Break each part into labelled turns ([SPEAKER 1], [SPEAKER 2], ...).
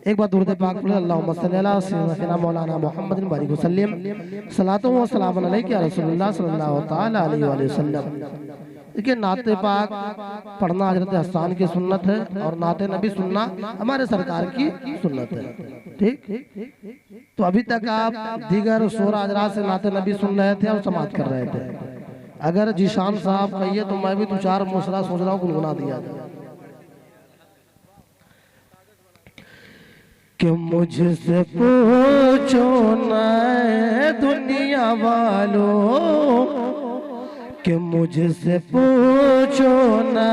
[SPEAKER 1] एक बार दुरूद पाक पढ़े, अल्लाहुम्मा सल्ली अला सय्यिदिना मौलाना मुहम्मदिन बारिक वसल्लम सलातो व सलामुन अलैका या रसूलुल्लाह सल्लल्लाहु तआला अलैहि वसल्लम। देखिए, नाते पाक पढ़ना हजरत हसन की सुन्नत है और नाते नबी सुनना हमारे सरकार की सुन्नत है। ठीक, तो अभी तक आप दीगर शोरा हजरात से नाते नबी सुन रहे थे और समाप्त कर रहे थे। अगर जीशान साहब कहिए तो मैं भी दो चार मुसरा सोच रहा हूँ गुनगुना दिया जाए कि मुझसे पूछो न दुनिया वालों, कि मुझसे पूछो न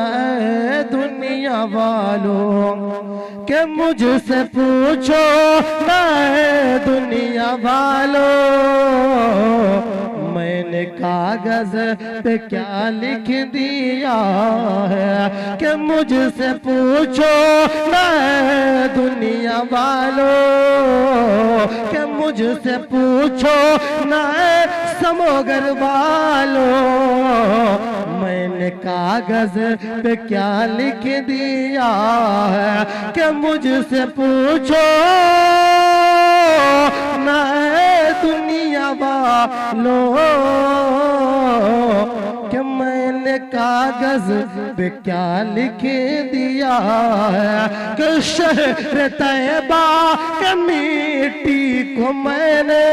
[SPEAKER 1] दुनिया वालों, कि मुझसे पूछो न दुनिया वालों, मैंने कागज पे क्या लिख दिया है। कि मुझसे पूछो न दुनिया वालों, कि मुझसे पूछो न समोगर वालों, मैंने कागज पे क्या लिख दिया है। कि मुझसे पूछो न दुनिया वालों, कि मैंने कागज पे क्या लिख दिया है। कि शहर तैयबा के मिट्टी को मैंने,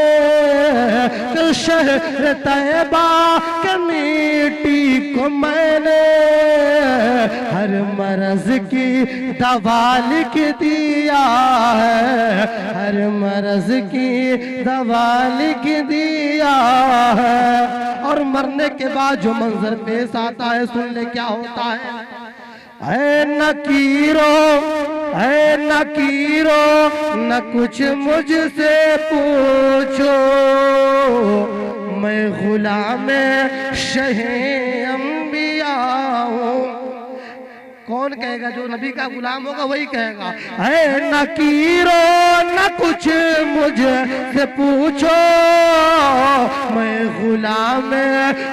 [SPEAKER 1] कि शहर तैयबा के मिट्टी को मैंने हर मर्ज की दवा लिख दिया है, हर मर्ज की दवा लिख दिया है। और मरने के बाद जो मंजर पेश आता है, सुन ले क्या होता है। ऐ नकीरो न कुछ मुझसे पूछो, मैं गुलाम शहे अंबिया हूँ। कौन कहेगा? जो नबी का गुलाम होगा वही कहेगा। ऐ नकीरो न कुछ मुझसे पूछो, मैं गुलाम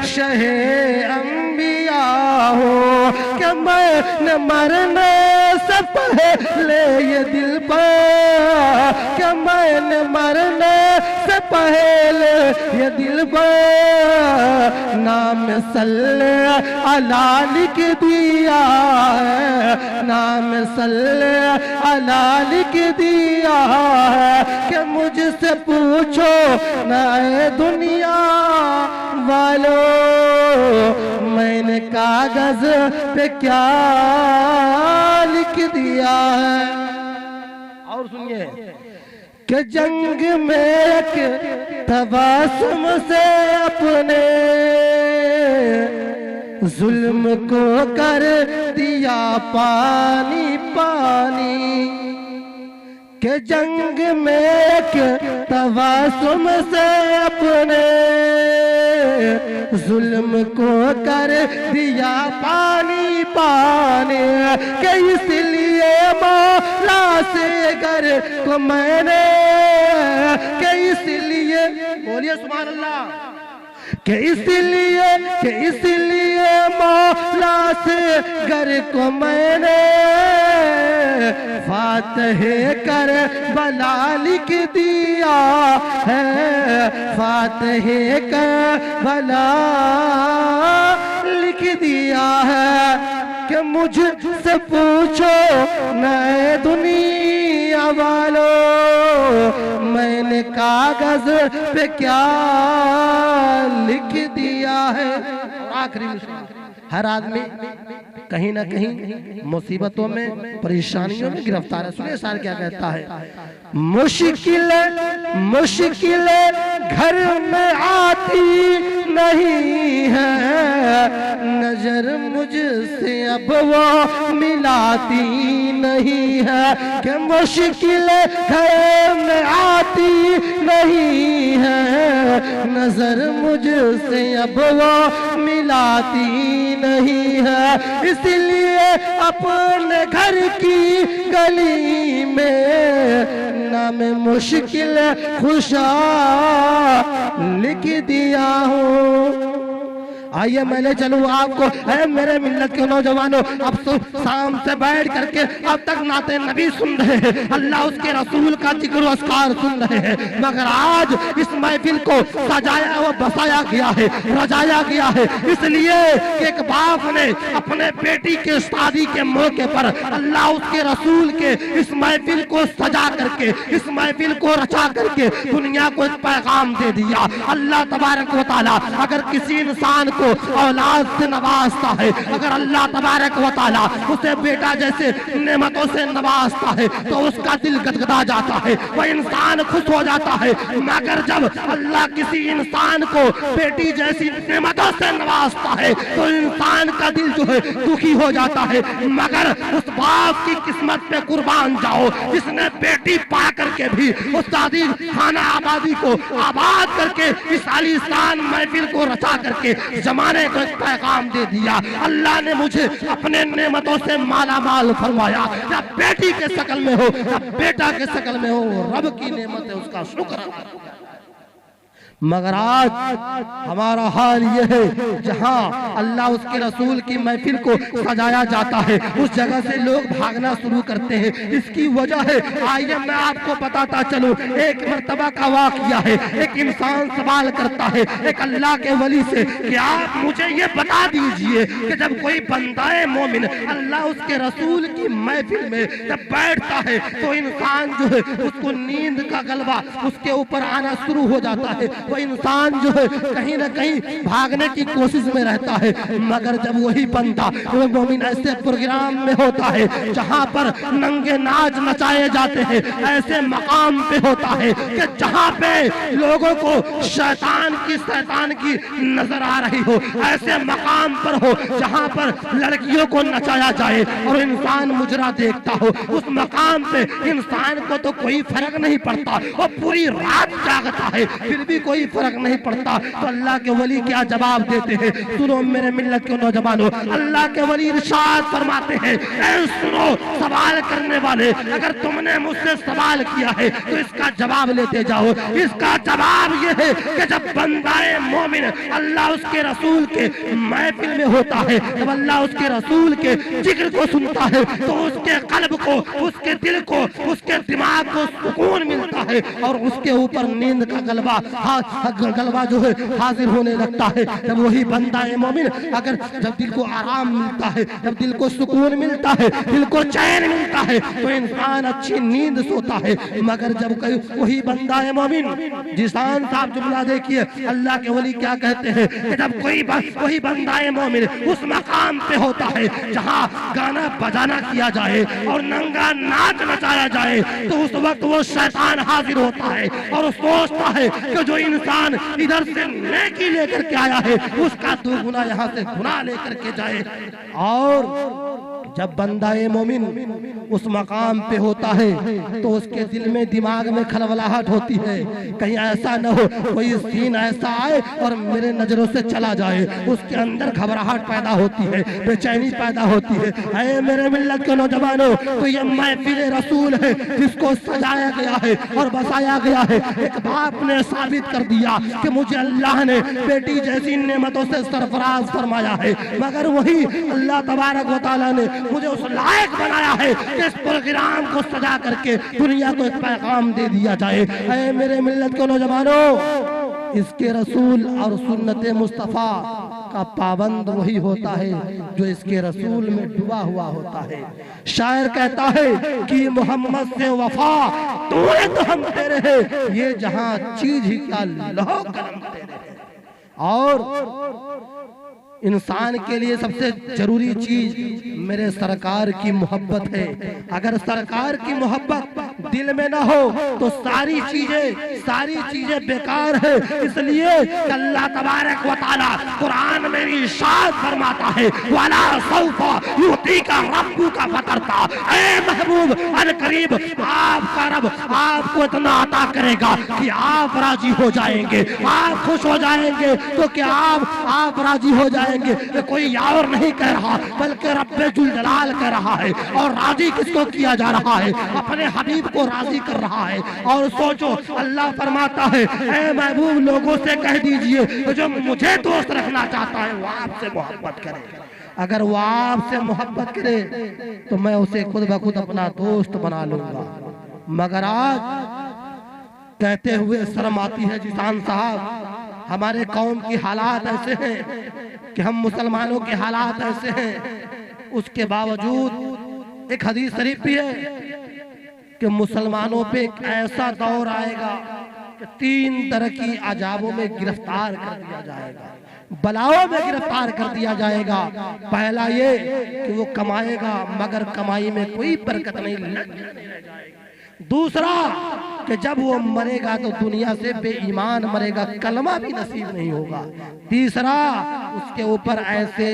[SPEAKER 1] शहे अंबिया हूँ। कि मैंने मरने से पहले ये दिल पर, कि मैंने मरने से पहले ये दिल पर नाम सल्ले अला लिख दिया है, नाम सल्ले अला लिख दिया है। कि मुझसे पूछो न दुनिया वालों, मैंने कागज पे क्या लिख दिया है। और सुनिए कि जंग में एक तबासुम से अपने जुल्म को कर दिया पानी पानी। कि जंग में एक तबासुम से अपने जुल्म को कर दिया पानी पानी। कि इसलिए मौला से घर को मैंने, कि इसलिए बोलिए सुभान अल्लाह, कि इसलिए मौला से घर को मैंने फातहे कर बला लिख दिया है, फातहे कर बला लिख दिया है। कि मुझसे पूछो नए दुनिया वालों, मैंने कागज पे क्या लिख दिया है। आखिरी हर आदमी कहीं ना कहीं मुसीबतों में परेशानियों में गिरफ्तार है। सुनिए सार क्या कहता है। मुश्किल घर में आती नहीं है, नजर मुझसे अब वो मिलाती नहीं है। कि मुश्किल घर में आती नहीं है, नजर मुझसे अब वो मिलाती नहीं है। इसलिए अपने घर की गली में नाम मुश्किल खुशा लिख दिया हूँ। आइए मैं ले चलूं आपको, है मेरे मिल्लत के नौजवानों, अब तो शाम से बैठ करके अब तक नाते नबी सुन रहे हैं, अल्लाह उसके रसूल का जिक्र अस्कार सुन रहे हैं, मगर आज इस महफिल को सजाया व बसाया गया है, रजाया गया है, इसलिए कि एक बाप ने अपने बेटी के शादी के मौके पर अल्लाह उसके रसूल के इस महफिल को सजा करके, इस महफिल को रचा करके दुनिया को एक पैगाम दे दिया। अल्लाह तबारक व तआला अगर किसी इंसान को औलाद से नवाजता है, अगर अल्लाह तबारक व तआला उसे बेटा जैसे नेमतों से नवाजता है तो उसका दिल गदगदा जाता है, वह इंसान खुश हो जाता है। मगर जब अल्लाह किसी इंसान को बेटी जैसी नेमतों से नवाजता है तो इंसान का दिल जो है दुखी हो जाता है। मगर उस बाप की किस्मत पे कुर्बान जाओ जिसने बेटी पा करके भी उस शादी खाना आबादी को आबाद करके इस आलीशान महफिल को रचा करके जमाने को एक पैगाम दे दिया। अल्लाह ने मुझे अपने नेमतों से माला माल फरमाया, या बेटी के शकल में हो या बेटा के शकल में हो, रब की नेमत है उसका शुक्र। मगर आज हमारा हाल यह है जहां अल्लाह उसके रसूल की महफिल को सजाया जाता है उस जगह से लोग भागना शुरू करते हैं। इसकी वजह है, आइए मैं आपको बताता चलूं, एक मर्तबा का वाकया है। एक इंसान सवाल करता है एक अल्लाह के वली से कि आप मुझे ये बता दीजिए कि जब कोई बंदाए मोमिन अल्लाह उसके रसूल की महफिल में जब बैठता है तो इंसान जो है उसको नींद का गलबा उसके ऊपर आना शुरू हो जाता है, वो इंसान जो है कहीं ना कहीं भागने की कोशिश में रहता है। मगर जब वही बंदा वो मोमिन ऐसे प्रोग्राम में होता है जहां पर नंगे नाच नचाए जाते हैं, ऐसे मकाम पे होता है कि जहां पे लोगों को शैतान की नजर आ रही हो, ऐसे मकाम पर हो जहां पर लड़कियों को नचाया जाए और इंसान मुजरा देखता हो, उस मकाम पे इंसान को तो कोई फर्क नहीं पड़ता, वो पूरी रात जागता है फिर भी कोई फर्क नहीं पड़ता। तो अल्लाह के वली क्या जवाब देते हैं, सुनो मेरे मिल्लत के नौजवानों, अल्लाह के वली इरशाद फरमाते हैं, ऐ सुनो सवाल करने वाले, अगर तुमने मुझसे सवाल किया है तो इसका जवाब लेते जाओ। इसका जवाब यह है कि जब बंदाए मोमिन अल्लाह उसके रसूल के महफिल में होता है, जब अल्लाह उसके रसूल के जिक्र को सुनता है तो उसके कल्ब को, उसके दिल को, उसके दिमाग को सुकून मिलता है और उसके ऊपर नींद का गलबा जो है हाजिर होने लगता है। जब वही बंदा है मोमिन अगर जब दिल को आराम मिलता है, जब दिल को सुकून मिलता है, दिल को चैन मिलता है तो इंसान अच्छी नींद सोता है। मगर जब वही बंदा है मोमिन, जिसान साहब जुमला देखिए, अल्लाह के वली क्या कहते हैं कि जब वही बंदा है मोमिन उस मकाम पे होता है जहाँ गाना बजाना किया जाए और नंगा नाच नचाया जाए तो उस वक्त वो शैतान हाजिर होता है और सोचता है कि जो इंसान इधर से नेकी लेकर के आया है उसका दुगुना यहाँ से गुनाह लेकर के जाए। और जब बंदाए मोमिन उस मकाम पे होता है तो उसके दिल में दिमाग में खलबलाहट होती है, कहीं ऐसा न हो कोई सीन ऐसा आए और मेरे नजरों से चला जाए, उसके अंदर घबराहट पैदा होती है, बेचैनी पैदा होती है। ऐ मेरे मिल्लत के नौजवानों, तो ये महफिल रसूल है जिसको सजाया गया है और बसाया गया है। एक बाप ने साबित कर दिया कि मुझे अल्लाह ने बेटी जैसी नेमतों से सरफराज फरमाया है, मगर वही अल्लाह तबारक व तआला ने मुझे उस लायक बनाया है कि इस प्रोग्राम को सजा करके दुनिया को एक पैगाम दे दिया जाए। ऐ मेरे मिल्लत के नौजवानों, इसके रसूल और सुन्नत मुस्तफा का पाबंद वही होता है जो इसके रसूल में डूबा हुआ होता है। शायर कहता है कि मोहम्मद से वफा तूने तो हम तेरे हैं, ये जहां चीज ही क्या लहो करम तेरे हैं। और इंसान के लिए सबसे जरूरी चीज मेरे सरकार की मोहब्बत है। अगर सरकार की मोहब्बत दिल में ना हो तो सारी चीजें बेकार है। इसलिए अल्लाह तबारक व तआला कुरान में इरशाद फरमाता है, वाला सौफा युतीका रब्बुका फतरता। ऐ महबूब अन करीब आप आपका रब आपको इतना अता करेगा कि आप राजी हो जाएंगे, आप खुश हो जाएंगे। तो क्या आप राजी हो जाएंगे? तो कोई और नहीं कह रहा बल्कि रब्बे जुल जलाल कह रहा है। और राजी किसको किया जा रहा है? अपने हबीब को राजी कर रहा है। और सोचो, अल्लाह फरमाता है, ऐ महबूब लोगों से कह दीजिए जो मुझे दोस्त रखना चाहता है वो आपसे मोहब्बत करे। अगर वो आपसे मोहब्बत करे तो मैं उसे खुद ब खुद अपना दोस्त बना लूंगा। मगर आज कहते हुए शर्म आती है जिसान साहब, हमारे कौम की हालात ऐसे हैं कि हम मुसलमानों के हालात ऐसे हैं, उसके बावजूद एक हदीस शरीफ भी है कि मुसलमानों पे एक ऐसा दौर आएगा कि 3 तरह की अजाबों में गिरफ्तार कर दिया जाएगा, बलाओं में गिरफ्तार कर दिया जाएगा। पहला ये कि वो कमाएगा मगर कमाई में कोई बरकत नहीं जाएगी। दूसरा कि जब वो मरेगा तो दुनिया से बेईमान मरेगा, कलमा भी नसीब नहीं होगा। तीसरा, उसके ऊपर ऐसे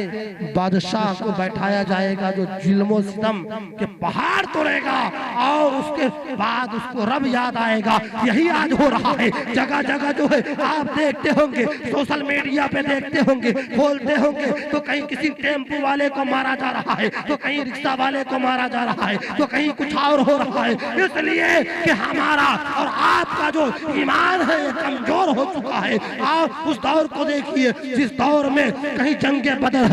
[SPEAKER 1] बादशाह को बैठाया जाएगा जो जुल्म सितम के पहाड़ तोड़ेगा और उसके बाद उसको रब याद आएगा। यही आज हो रहा है जगह जगह जो है, आप देखते होंगे, सोशल मीडिया पे देखते होंगे, खोलते होंगे तो कहीं किसी टेम्पो वाले को मारा जा रहा है, तो कहीं रिक्शा वाले को मारा जा रहा है, तो कहीं कुछ और हो रहा है। इसलिए कि हमारा और आपका जो ईमान है ये कमजोर हो चुका है। आप उस दौर को देखिए जिस दौर में कहीं जंगे बदर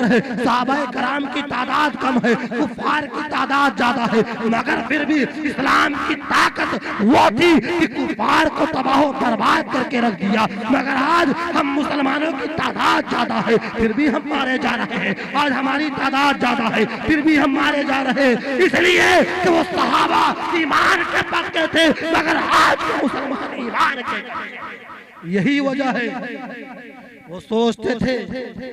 [SPEAKER 1] है, सहाबाए कराम की तादाद कम है, कुफार की तादाद ज्यादा है, मगर फिर भी इस्लाम की ताकत वो थी कि कुफार को तबाह बर्बाद करके रख दिया। मगर आज हम मुसलमानों की तादाद ज्यादा है फिर भी हम मारे जा रहे हैं। आज हमारी तादाद ज्यादा है फिर भी हम मारे जा रहे हैं, इसलिए कि वो सहाबा ईमान के पक्के थे मगर आज के मुसलमान ईमान के। यही वजह है वो सोचते थे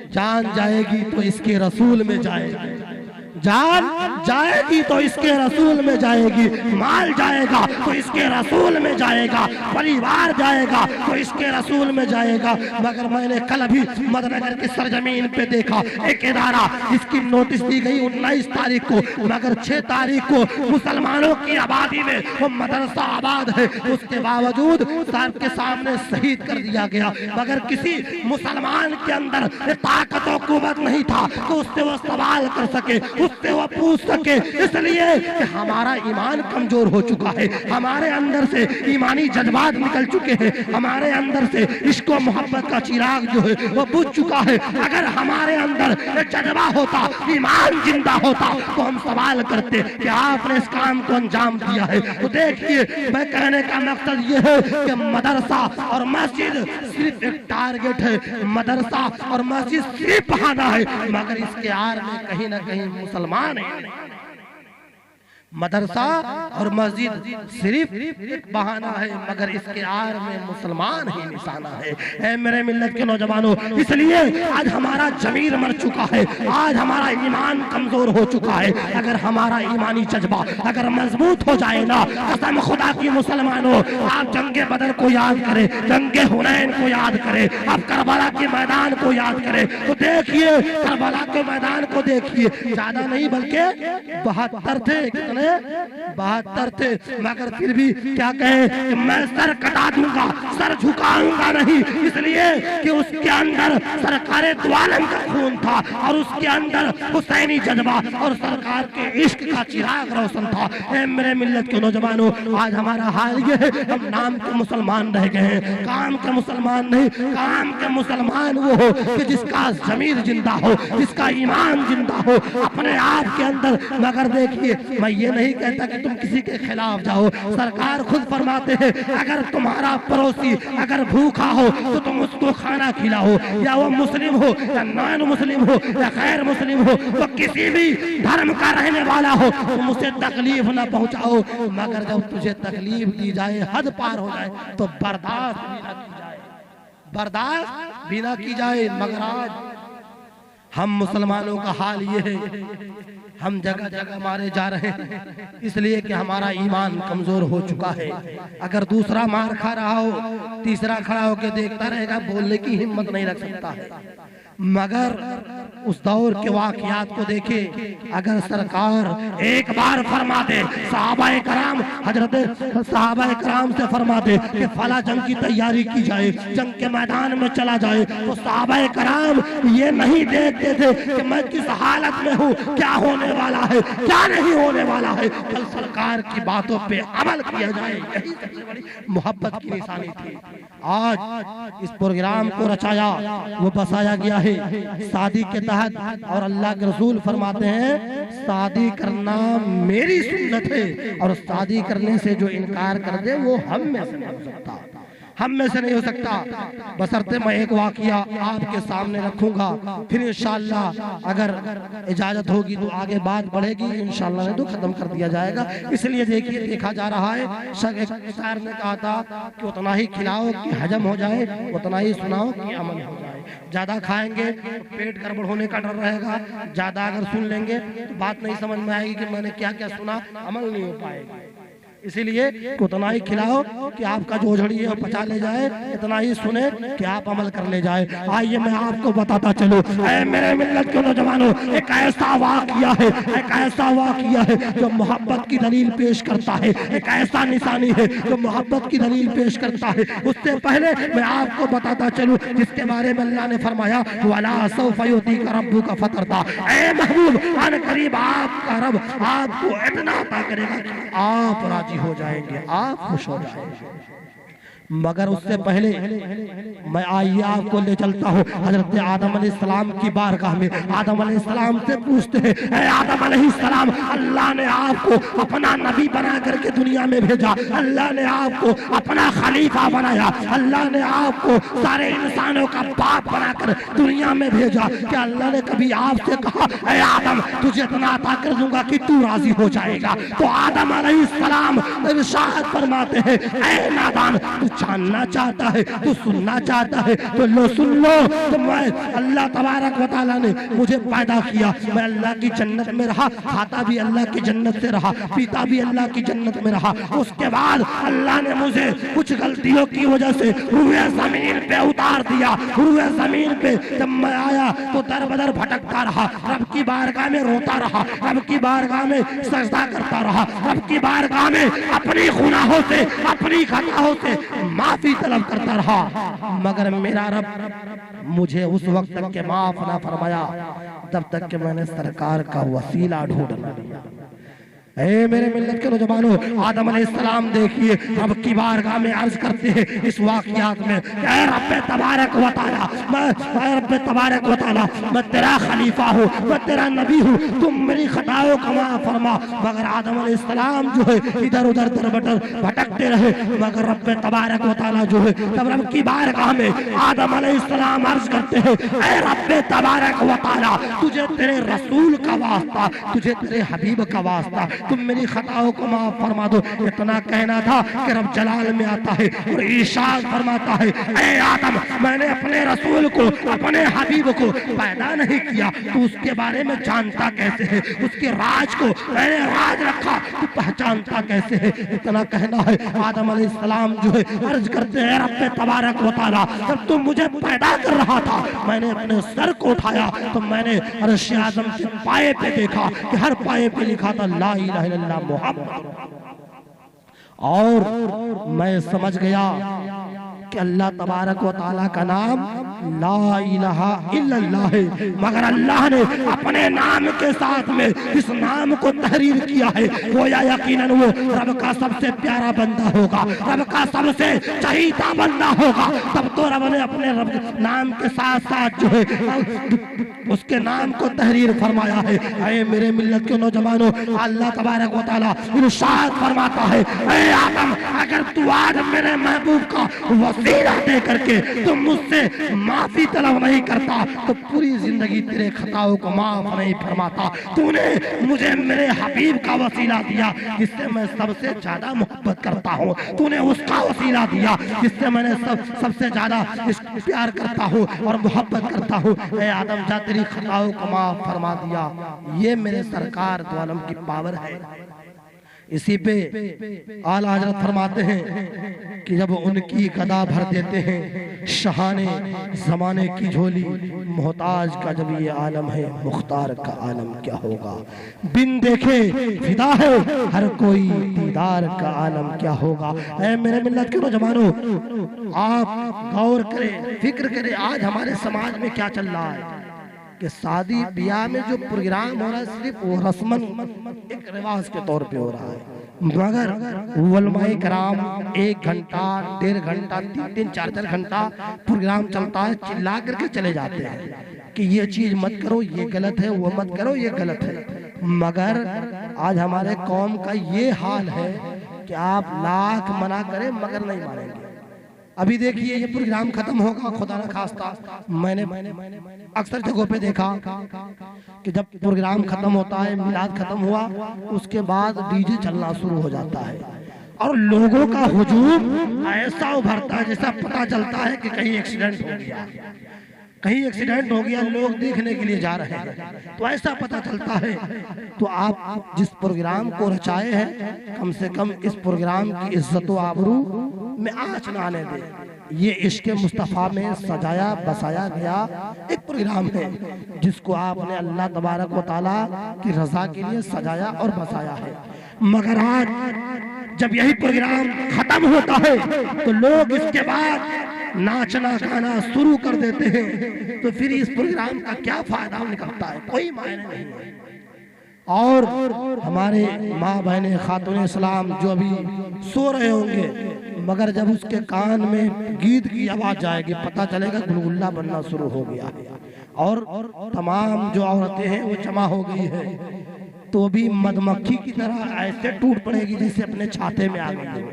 [SPEAKER 1] जान जाएगी तो इसके रसूल में जाएगी, जान जाएगी तो इसके रसूल में जाएगी, माल जाएगा तो इसके रसूल में जाएगा, परिवार जाएगा तो इसके रसूल में जाएगा। मगर मैंने कल भी मदनगर की सरजमीन पे देखा एक इदारा, इसकी नोटिस दी गई 19 तारीख को, मगर 6 तारीख को मुसलमानों की आबादी में वो मदरसा आबाद है, उसके बावजूद साहब के सामने शहीद कर दिया गया। मगर किसी मुसलमान के अंदर ताकत और कुव्वत नहीं था तो उससे वो सवाल कर सके, उससे वो पूछ सके, इसलिए कि हमारा ईमान कमजोर हो चुका है, हमारे अंदर से ईमानी जज्बात निकल चुके हैं, हमारे अंदर से इश्क और मोहब्बत का चिराग जो है वो बुझ चुका है। अगर हमारे अंदर जज्बा होता, ईमान जिंदा होता तो हम सवाल करते कि आपने इस काम को अंजाम दिया है। तो देखिए, मैं कहने का मकसद ये है कि मदरसा और मस्जिद सिर्फ एक टारगेट है, मदरसा और मस्जिद सिर्फ बहाना है, मगर इसके आड़ में कहीं ना कहीं मुसलमान है। मदरसा और मस्जिद सिर्फ एक बहाना है मगर इसके आड़ में मुसलमान ही निशाना है। ऐ मेरे मिल्लत के नौजवानों, इसलिए आज हमारा जमीर मर चुका है, आज हमारा ईमान कमजोर हो चुका है। अगर हमारा ईमानी जज्बा अगर मजबूत हो जाए ना, कसम खुदा की मुसलमानों, आप जंगे बदर को याद करें, जंगे हुनैन को याद करें, आप करबला के मैदान को याद करें, तो देखिए करबला के मैदान को देखिए, ज्यादा नहीं बल्कि 72 थे, कितने 72 थे, मगर फिर भी क्या कहे कि मैं सर कटा दूंगा, सर झुकाऊंगा नहीं, इसलिए कि उसके अंदर सरकारे द्वालम का खून था और उसके अंदर हुसैनी जज्बा और सरकार के इश्क का चिराग रोशन था। ऐ मेरे मिल्लत के नौजवानों, आज हमारा हाल ये है, हम नाम के मुसलमान रह गए हैं, काम के मुसलमान नहीं। काम के मुसलमान वो हो कि जिसका जमीर जिंदा हो, जिसका ईमान जिंदा हो अपने आप के अंदर। मगर देखिए, मैं ये नहीं कहता कि तुम किसी के खिलाफ जाओ, सरकार खुद फरमाते हैं अगर तुम्हारा पड़ोसी अगर भूखा हो तो तुम उसको खाना खिलाओ, या वो मुस्लिम हो या नॉन मुस्लिम हो या गैर मुस्लिम हो, तो किसी भी धर्म का रहने वाला हो तुम उसे तकलीफ न पहुंचाओ। मगर जब तुझे तकलीफ दी जाए, हद पार हो जाए तो बर्दाश्त भी न की जाए, बर्दाश्त भी न की जाए। मगर आज हम मुसलमानों का हाल ये है, हम जगह जगह मारे जा रहे हैं इसलिए कि हमारा ईमान कमजोर हो चुका है। अगर दूसरा मार खा रहा हो, तीसरा खड़ा होकर देखता रहेगा, बोलने की हिम्मत नहीं रख सकता है। मगर उस दौर के वाकयात को देखे। अगर सरकार एक बार फरमा दे, सहाबाए कराम हजरत सहाबाए कराम से फरमा दे कि फला जंग की तैयारी की जाए, जंग के मैदान में चला जाए, तो सहाबाए कराम ये नहीं देखते थे कि मैं किस हालत में हूँ, क्या होने वाला है, क्या नहीं होने वाला है। कल सरकार की बातों पे अमल किया जाए, यही सबसे बड़ी मोहब्बत की निशानी थी। आज इस प्रोग्राम को रचाया, वो बसाया गया है शादी के तहत, और अल्लाह के रसूल फरमाते हैं शादी करना मेरी सुन्नत है, और शादी करने से जो इनकार कर दे वो हम में से नहीं हो सकता, हम में से नहीं हो सकता। बशर्ते मैं एक वाकया आपके सामने रखूंगा, फिर इंशाअल्लाह अगर इजाजत होगी तो आगे बात बढ़ेगी, इंशाअल्लाह नहीं तो खत्म कर दिया जाएगा। इसलिए देखिए, देखा जा रहा है, एक शायर ने कहा था कि उतना ही खिलाओ कि हजम हो जाए, उतना ही सुनाओ कि अमल हो जाए। ज्यादा खाएंगे तो पेट गड़बड़ होने का डर रहेगा, ज्यादा अगर सुन लेंगे तो बात नहीं समझ में आएगी कि मैंने क्या क्या सुना, अमल नहीं हो पाएगा। इसीलिए उतना ही खिलाओ कि आपका जो ओझड़ी है वो पचा ले जाए, इतना ही सुने कि आप अमल कर ले जाए। आइए मैं आपको बताता चलूं, मेरे मिल्लत के नौजवानों, एक ऐसा वाकया है, एक ऐसा वाकया है जो मोहब्बत की दलील पेश करता है, एक ऐसा निशानी है जो मोहब्बत की दलील पेश करता है। उससे पहले मैं आपको बताता चलूं जिसके बारे में अल्लाह ने फरमाया वला सौफा युतीका रब्बुका फतरदा, ऐ महबूब अन करीब आपका रब आपको इतना अता करेगा कि आप राजी हो जाएंगे, आप खुश हो जाएंगे। मगर उससे पहले मैं आइए आपको ले चलता हूँ हजरत आदम अलैहिस्सलाम की बारगाह में। आदम अलैहिस्सलाम से पूछते हैं, ऐ आदम अलैहिस्सलाम, अल्लाह ने आपको अपना नबी बना करके दुनिया में भेजा, अल्लाह ने आपको अपना खलीफा बनाया, अल्लाह ने आपको सारे इंसानों का बाप बनाकर दुनिया में भेजा, क्या अल्लाह ने कभी आपसे कहा ऐ आदम तुझे इतना अता कर दूंगा कि तू राजी हो जाएगा? तो आदम अलैहिस्सलाम इरशाद फरमाते हैं, ऐ नादान, तू जानना चाहता है, तू सुनना चाहता है तो लो सुन लो। तो मैं अल्लाह तबारक व तआला ने मुझे पैदा किया, मैं अल्लाह की जन्नत में रहा, खाता भी अल्लाह की जन्नत से रहा, पीता भी अल्लाह की जन्नत में रहा। उसके बाद अल्लाह ने मुझे कुछ गलतियों की वजह से रूए जमीन पे उतार दिया। रूए जमीन पे जब मैं आया तो दर बदर भटकता रहा, रब की बारगाह में रोता रहा, रब की बारगाह में सजदा करता रहा, रब की बारगाह में अपनी गुनाहों से, अपनी खताओं से माफी तलब करता रहा। मगर मेरा रब मुझे उस वक्त तक के माफ ना फरमाया जब तक कि मैंने सरकार का वसीला ढूंढ न लिया। ऐ मेरे मिल्लत के नौजवानों, आदम अलैहिस्सलाम देखिए रब की बारगाह में अर्ज करते हैं इस वाकयात में, ऐ रब तबारक व तआला, मैं रब तबारक व तआला, मैं तेरा खलीफा हूँ, मैं तेरा नबी हूँ, तुम मेरी खताओं को माफ फरमा। मगर आदम अलैहिस्सलाम जो है इधर उधर दरबदर भटकते रहे। मगर रब तबारक व तआला जो है तब रब की बारगाह में आदम अलैहिस्सलाम अर्ज करते हैं, ऐ रब तबारक व तआला, तुझे तेरे रसूल का वास्ता, तुझे तेरे हबीब का वास्ता, तुम मेरी खताओं को माफ फरमा दो। इतना कहना था कि रब जलाल में आता है और इरशाद फरमाता है, ऐ आदम, मैंने अपने रसूल को, अपने हबीब को पैदा नहीं किया, तू उसके बारे में जानता कैसे है? उसके राज को मैंने राज रखा, तू पहचानता कैसे है? इतना कहना है। आदम अलैहिस्सलाम जो है अर्ज करते हैं, रब तबारक व तआला, जब तुम मुझे पैदा कर रहा था मैंने अपने सर को उठाया तो मैंने अर्श आज़म के पाए पे देखा कि हर पाए पे लिखा था ला इलाहा इल्लल्लाह मुहम्मद, और मैं समझ गया कि अल्लाह तबारक व तआला का नाम ला इलाहा इल्लल्लाह है। मगर अल्लाह ने अपने नाम के साथ में इस नाम को तहरीर किया है, गोया यकीनन वो रब का सबसे प्यारा बंदा होगा, रब का सबसे चहीता बंदा होगा। तब तो रब ने अपने रब नाम के साथ साथ जो है उसके नाम को तहरीर फरमाया है। ऐ मेरे मिल्लत के नौजवानों, अल्लाह तबारक व तआला इरशाद फरमाता है, ऐ आदम, अगर तू आज मेरे महबूब का वसीला दे करके तुम मुझसे माफी तलब नहीं करता तो पूरी जिंदगी तेरे खताओं को माफ नहीं फरमाता। तूने मुझे मेरे हबीब का वसीला दिया जिससे मैं सबसे ज्यादा मोहब्बत करता हूँ, तूने उसका वसीला दिया जिससे मैंने सबसे ज्यादा प्यार करता हूँ और मोहब्बत करता हूँ। ऐ आदम, जा तेरी खताओं को माफ फरमा दिया। ये मेरे सरकार दो आलम की पावर है। इसी पे आला हजरत फरमाते हैं कि जब उनकी गदा भर देते हैं शहाने जमाने की झोली, मोहताज का जब ये आलम है, मुख्तार का आलम क्या होगा। बिन देखे फिदा है हर कोई, दीदार का आलम क्या होगा। ऐ मेरे मिल्लत के नौजवानों, आप गौर करें, फिक्र करें, आज हमारे समाज में क्या चल रहा है कि शादी ब्याह में जो प्रोग्राम हो रहा है सिर्फ वो रस्मन एक रिवाज के तौर पे हो रहा है, मगर उलमाए कराम 1 घंटा 1.5 घंटा 3-3 4-4 घंटा प्रोग्राम चलता है, चिल्ला करके चले जाते हैं कि ये चीज मत करो, ये गलत है, वो मत करो, ये गलत है। मगर आज हमारे कौम का ये हाल है कि आप लाख मना करें मगर नहीं मानेंगे। अभी देखिए ये प्रोग्राम खत्म होगा, खुदा न खास्ता, मैंने अक्सर जगहों पे देखा कि जब प्रोग्राम खत्म होता है, मिलाद खत्म हुआ, उसके बाद डीजे चलना शुरू हो जाता है और लोगों का हुजूम ऐसा उभरता है जैसा पता चलता है कि कहीं एक्सीडेंट हो गया, कहीं एक्सीडेंट हो गया, लोग देखने के लिए जा रहे हैं, तो ऐसा पता चलता है। तो आप जिस प्रोग्राम को रचाए हैं, कम से कम इस प्रोग्राम की इज्जत व आबरू में आँच न आने दें। ये इश्क मुस्तफ़ा में सजाया बसाया गया एक प्रोग्राम है जिसको आपने अल्लाह तबारक व तआला की रजा के लिए सजाया और बसाया है। मगर आज जब यही प्रोग्राम खत्म होता है तो लोग इसके बाद नाचना गाना शुरू कर देते हैं, तो फिर इस प्रोग्राम का क्या फायदा निकलता है, कोई मायने नहीं है। और हमारे माँ बहने खातून इस्लाम जो अभी सो रहे होंगे, मगर जब उसके कान में गीत की आवाज जाएगी पता चलेगा गुलगुल्ला बनना शुरू हो गया है और तमाम जो औरतें हैं वो जमा हो गई है, तो भी मधुमक्खी की तरह ऐसे टूट पड़ेगी जैसे अपने छाते में आ गई हो,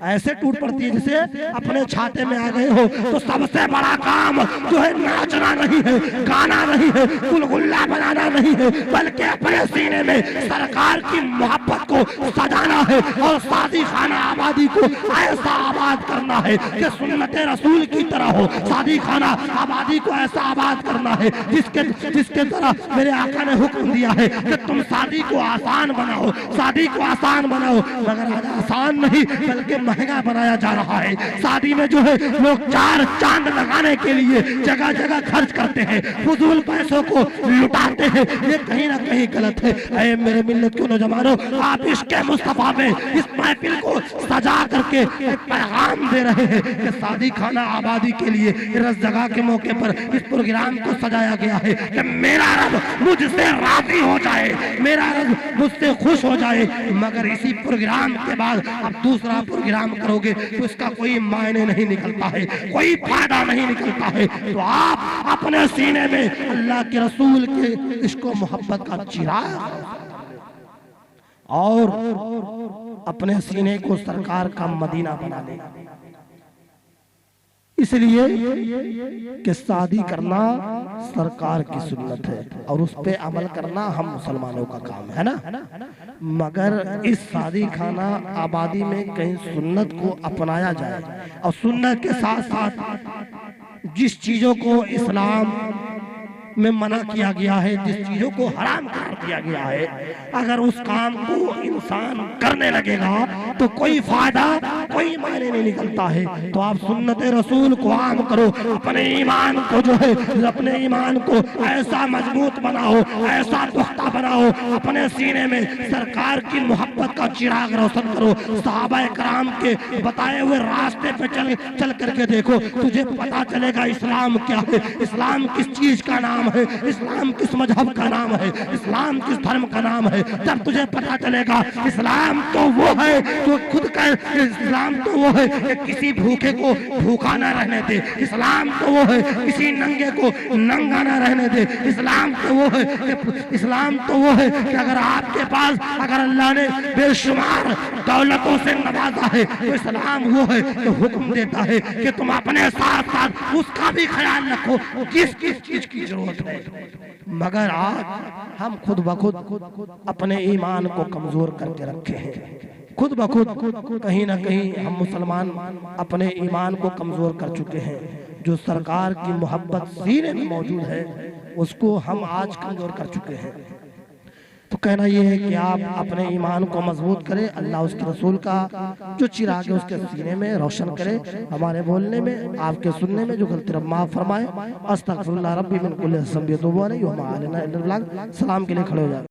[SPEAKER 1] ऐसे टूट पड़ती है जैसे अपने छाते में आ गए हो। तो सबसे बड़ा काम जो है नाचना नहीं है, गाना नहीं है, गुलगुल्ला बनाना नहीं है, बल्कि अपने सीने में सरकार की मोहब्बत को सजाना है और शादी खाना आबादी को ऐसा आबाद करना है कि सुन्नत रसूल की तरह हो। शादी खाना आबादी को ऐसा आबाद करना है जिसके तरह मेरे आका ने हुक्म दिया है कि तुम शादी को आसान बनाओ, शादी को आसान बनाओ। मगर आज आसान नहीं बल्कि महंगा बनाया जा रहा है। शादी में जो है लोग 4 चांद लगाने के लिए जगह जगह खर्च करते हैं, फजूल पैसों को लुटाते हैं, ये कहीं ना कहीं गलत है। ऐ मेरे मिल्लत के नौजवानों, आप इश्क़ मुस्तफ़ा में इस महफिल को सजा करके एक पैगाम दे रहे हैं कि शादी खाना आबादी के लिए रस जगह के मौके पर इस प्रोग्राम को सजाया गया है कि मेरा रब मुझसे राजी हो जाए, मेरा रब मुझसे खुश हो जाए। मगर इसी प्रोग्राम के बाद अब दूसरा प्रोग्राम करोगे तो इसका कोई मायने नहीं निकलता है, कोई फायदा नहीं निकलता है। तो आप अपने सीने में अल्लाह के रसूल के इश्क व मोहब्बत का चिराग और अपने सीने को सरकार का मदीना बना ले। इसलिए कि शादी करना सरकार की सुन्नत है और उस पे अमल करना हम मुसलमानों का काम है ना। मगर इस शादी खाना आबादी में कहीं सुन्नत को अपनाया जाए और सुन्नत के साथ साथ जिस चीजों को इस्लाम में मना किया गया है, जिस चीजों को हराम कर दिया गया है, अगर उस काम को इंसान करने लगेगा तो कोई फायदा कोई मायने नहीं निकलता है। तो आप सुन्नत रसूल को आम करो, अपने ईमान को जो है अपने ईमान को ऐसा मजबूत बनाओ, ऐसा पुख्ता बनाओ, अपने सीने में सरकार की मोहब्बत का चिराग रोशन करो। सहाबा कराम के बताए हुए रास्ते पे चल करके देखो, तुझे पता चलेगा इस्लाम क्या है, इस्लाम किस चीज का नाम है, इस्लाम किस मजहब का नाम है, इस्लाम किस धर्म का नाम है। जब तुझे पता चलेगा इस्लाम तो वो है तो खुद का, इस्लाम तो वो है कि किसी भूखे को भूखा ना रहने दे, इस्लाम तो वो है किसी नंगे को नंगा ना रहने दे, इस्लाम तो वो है कि इस्लाम तो वो है कि अगर आपके पास अगर अल्लाह ने बेशुमार दौलतों से नवाजा है तो इस्लाम वो है कि हुक्म देता है कि तुम अपने साथ साथ उसका भी ख्याल रखो किस किस चीज की जरूरत है। मगर आज हम खुद ब खुद अपने ईमान को कमजोर करके रखे हैं, खुद ब खुद कहीं ना कहीं हम मुसलमान अपने ईमान को कमजोर कर चुके हैं। जो सरकार की मोहब्बत सीने में मौजूद है उसको हम आज कमजोर कर चुके हैं। तो कहना ये है कि आप अपने ईमान को मजबूत करें, अल्लाह उसके रसूल का जो चिराग है उसके सीने में रोशन करे, हमारे बोलने में आपके सुनने में जो गलती रब माफ फरमाए। अस्तगफिरुल्लाह रब्बी मिन कुल्ली ज़ंबिन व मा अलैना इल्लल बलाग। सलाम के लिए खड़े हो जाए।